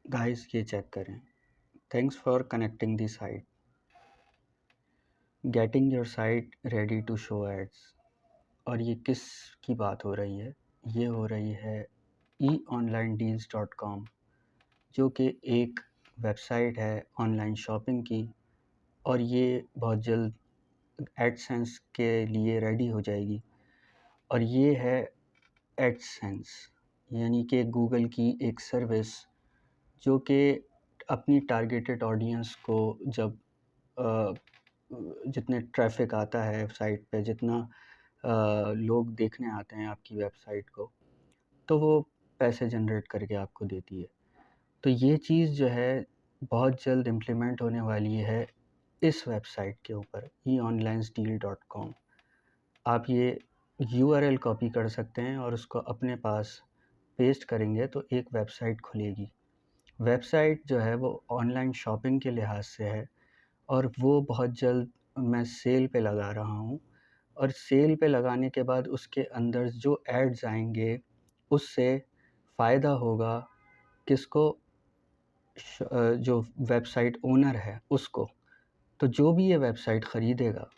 Guys ये check करें। Thanks for connecting the site, getting your site ready to show ads. और ये किस की बात हो रही है? ये हो रही है eonlinedeals.com, जो कि एक वेबसाइट है ऑनलाइन शॉपिंग की, और ये बहुत जल्द एडसेंस के लिए रेडी हो जाएगी। और ये है एडसेंस, यानी कि गूगल की एक सर्विस जो कि अपनी टारगेटेड ऑडियंस को जब जितने ट्रैफिक आता है साइट पे, जितना लोग देखने आते हैं आपकी वेबसाइट को, तो वो पैसे जनरेट करके आपको देती है। तो ये चीज़ जो है बहुत जल्द इम्प्लीमेंट होने वाली है इस वेबसाइट के ऊपर eonlinesdeal.com। आप ये URL कॉपी कर सकते हैं और उसको अपने पास पेस्ट करेंगे तो एक वेबसाइट खुलेगी। वेबसाइट जो है वो ऑनलाइन शॉपिंग के लिहाज से है, और वो बहुत जल्द मैं सेल पे लगा रहा हूँ। और सेल पे लगाने के बाद उसके अंदर जो एड्स आएंगे उससे फ़ायदा होगा किसको? जो वेबसाइट ओनर है उसको। तो जो भी ये वेबसाइट ख़रीदेगा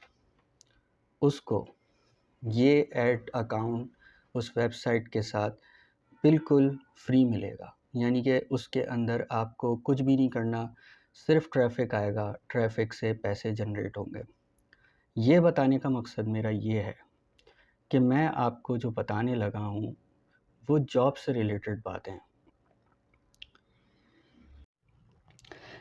उसको ये ऐड अकाउंट उस वेबसाइट के साथ बिल्कुल फ्री मिलेगा। यानी कि उसके अंदर आपको कुछ भी नहीं करना, सिर्फ ट्रैफ़िक आएगा, ट्रैफ़िक से पैसे जनरेट होंगे। ये बताने का मकसद मेरा ये है कि मैं आपको जो बताने लगा हूँ वो जॉब से रिलेटेड बातें हैं।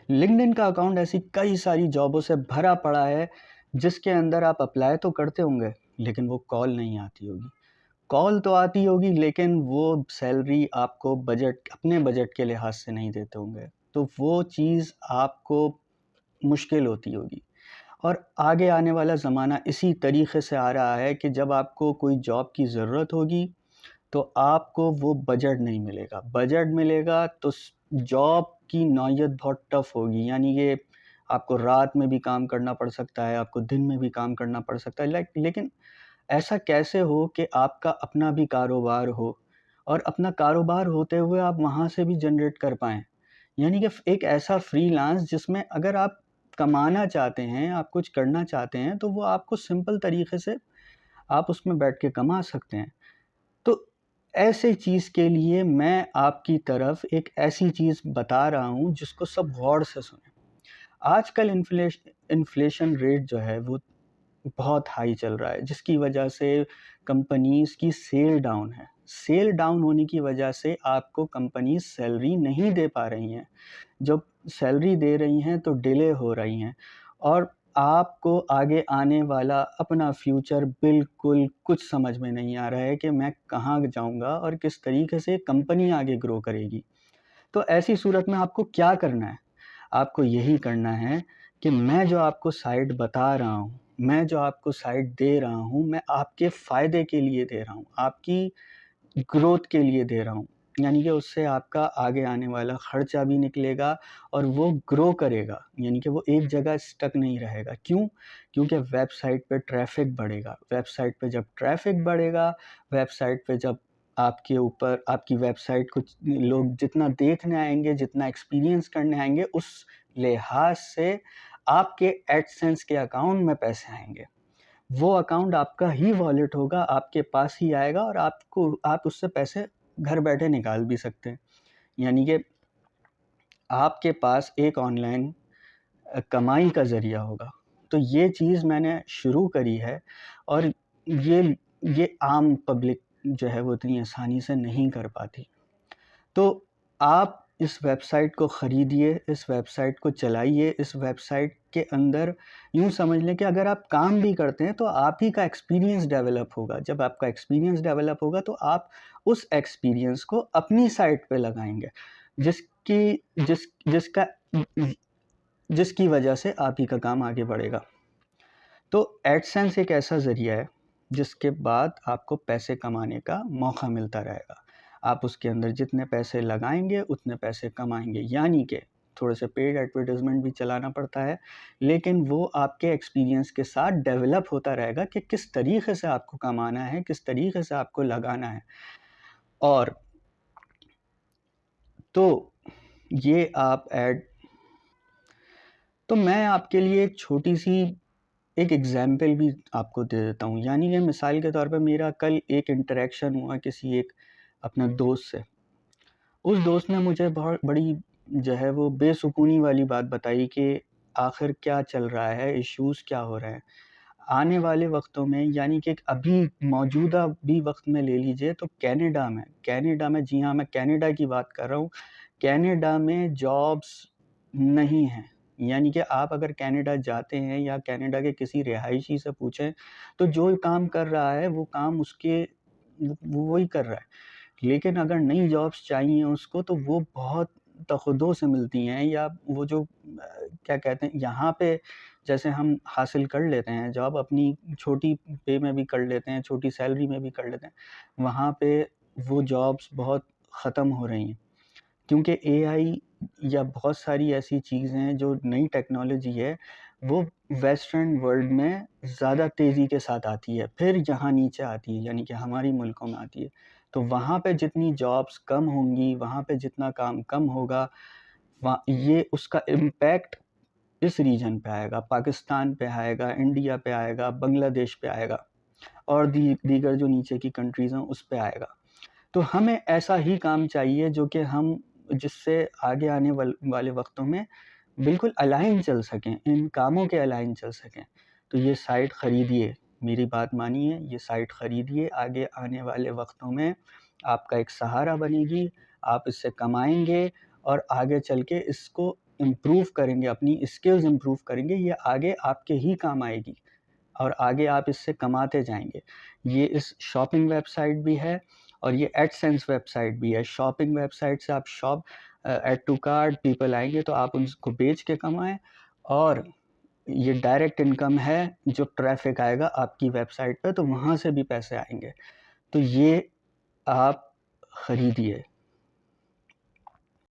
लिंक्डइन का अकाउंट ऐसी कई सारी जॉबों से भरा पड़ा है जिसके अंदर आप अप्लाई तो करते होंगे लेकिन वो कॉल नहीं आती होगी। कॉल तो आती होगी लेकिन वो सैलरी आपको अपने बजट के लिहाज से नहीं देते होंगे, तो वो चीज़ आपको मुश्किल होती होगी। और आगे आने वाला ज़माना इसी तरीके से आ रहा है कि जब आपको कोई जॉब की ज़रूरत होगी तो आपको वो बजट नहीं मिलेगा। बजट मिलेगा तो जॉब की नौयत बहुत टफ़ होगी, यानी कि आपको रात में भी काम करना पड़ सकता है, आपको दिन में भी काम करना पड़ सकता है। लेकिन ऐसा कैसे हो कि आपका अपना भी कारोबार हो और अपना कारोबार होते हुए आप वहाँ से भी जनरेट कर पाएँ। यानी कि एक ऐसा फ्रीलांस जिसमें अगर आप कमाना चाहते हैं, आप कुछ करना चाहते हैं, तो वो आपको सिंपल तरीके से आप उसमें बैठ के कमा सकते हैं। तो ऐसे चीज़ के लिए मैं आपकी तरफ एक ऐसी चीज़ बता रहा हूँ जिसको सब गौर से सुनें। आजकल इन्फ्लेशन रेट जो है वो बहुत हाई चल रहा है, जिसकी वजह से कंपनीज़ की सेल डाउन है। सेल डाउन होने की वजह से आपको कंपनीज़ सैलरी नहीं दे पा रही हैं। जब सैलरी दे रही हैं तो डिले हो रही हैं, और आपको आगे आने वाला अपना फ्यूचर बिल्कुल कुछ समझ में नहीं आ रहा है कि मैं कहाँ जाऊँगा और किस तरीके से कंपनी आगे ग्रो करेगी। तो ऐसी सूरत में आपको क्या करना है? आपको यही करना है कि मैं जो आपको साइट बता रहा हूँ, मैं जो आपको साइट दे रहा हूँ, मैं आपके फ़ायदे के लिए दे रहा हूँ, आपकी ग्रोथ के लिए दे रहा हूँ। यानी कि उससे आपका आगे आने वाला खर्चा भी निकलेगा और वो ग्रो करेगा, यानी कि वो एक जगह स्टक नहीं रहेगा। क्यों? क्योंकि वेबसाइट पे ट्रैफ़िक बढ़ेगा। वेबसाइट पे जब ट्रैफ़िक बढ़ेगा, वेबसाइट पे जब आपके ऊपर आपकी वेबसाइट को लोग जितना देखने आएँगे, जितना एक्सपीरियंस करने आएँगे, उस लिहाज से आपके एडसेंस के अकाउंट में पैसे आएँगे। वो अकाउंट आपका ही वॉलेट होगा, आपके पास ही आएगा और आप उससे पैसे घर बैठे निकाल भी सकते हैं। यानी कि आपके पास एक ऑनलाइन कमाई का ज़रिया होगा। तो ये चीज़ मैंने शुरू करी है, और ये आम पब्लिक जो है वो इतनी आसानी से नहीं कर पाती। तो आप इस वेबसाइट को ख़रीदिए, इस वेबसाइट को चलाइए। इस वेबसाइट के अंदर यूँ समझ लें कि अगर आप काम भी करते हैं तो आप ही का एक्सपीरियंस डेवलप होगा। जब आपका एक्सपीरियंस डेवलप होगा तो आप उस एक्सपीरियंस को अपनी साइट पे लगाएँगे, जिसकी जिस जिसका जिसकी वजह से आप ही का काम आगे बढ़ेगा। तो एडसेंस एक ऐसा ज़रिया है जिसके बाद आपको पैसे कमाने का मौका मिलता रहेगा। आप उसके अंदर जितने पैसे लगाएँगे उतने पैसे कमाएँगे, यानी कि थोड़े से पेड एडवर्टाइज़मेंट भी चलाना पड़ता है, लेकिन वो आपके एक्सपीरियंस के साथ डेवलप होता रहेगा कि किस तरीके से आपको कमाना है, किस तरीके से आपको लगाना है। और तो ये आप ऐड तो मैं आपके लिए एक छोटी-सी एक एग्ज़ाम्पल भी आपको दे देता हूँ। यानी कि मिसाल के तौर पे मेरा कल एक इंटरैक्शन हुआ किसी एक अपने दोस्त से। उस दोस्त ने मुझे बहुत बड़ी जो है वो बेसुकूनी वाली बात बताई कि आखिर क्या चल रहा है, इश्यूज़ क्या हो रहे हैं। आने वाले वक़्तों में यानी कि अभी मौजूदा भी वक़्त में ले लीजिए तो कनाडा में जी हाँ, मैं कनाडा की बात कर रहा हूँ। कनाडा में जॉब्स नहीं हैं। यानी कि आप अगर कनाडा जाते हैं या कनाडा के किसी रिहायशी से पूछें, तो जो काम कर रहा है वो काम उसके वो वही कर रहा है। लेकिन अगर नई जॉब्स चाहिए उसको तो वो बहुत तखुदों से मिलती हैं या वो जो क्या कहते हैं यहाँ पे जैसे हम हासिल कर लेते हैं जॉब अपनी छोटी पे में भी कर लेते हैं, छोटी सैलरी में भी कर लेते हैं। वहाँ पे वो जॉब्स बहुत ख़त्म हो रही हैं क्योंकि एआई या बहुत सारी ऐसी चीज़ें हैं जो नई टेक्नोलॉजी है, वो वेस्टर्न वर्ल्ड में ज़्यादा तेज़ी के साथ आती है, फिर यहाँ नीचे आती है यानी कि हमारी मुल्कों में आती है। तो वहाँ पे जितनी जॉब्स कम होंगी, वहाँ पे जितना काम कम होगा, ये उसका इम्पैक्ट इस रीजन पे आएगा, पाकिस्तान पे आएगा, इंडिया पे आएगा, बांग्लादेश पे आएगा और दीगर जो नीचे की कंट्रीज़ हैं उस पे आएगा। तो हमें ऐसा ही काम चाहिए जो कि हम जिससे आगे आने वाले वक्तों में बिल्कुल अलाइन चल सकें, इन कामों के अलाइन चल सकें। तो ये साइट ख़रीदिए, मेरी बात मानिए, ये साइट ख़रीदिए, आगे आने वाले वक्तों में आपका एक सहारा बनेगी, आप इससे कमाएंगे और आगे चल के इसको इम्प्रूव करेंगे, अपनी स्किल्स इम्प्रूव करेंगे, ये आगे आपके ही काम आएगी और आगे आप इससे कमाते जाएंगे। ये इस शॉपिंग वेबसाइट भी है और ये एडसेंस वेबसाइट भी है। शॉपिंग वेबसाइट से आप ऐड टू कार्ट पीपल आएंगे तो आप उनको बेच के कमाएं और ये डायरेक्ट इनकम है जो ट्रैफिक आएगा आपकी वेबसाइट पे तो वहाँ से भी पैसे आएंगे। तो ये आप ख़रीदिए।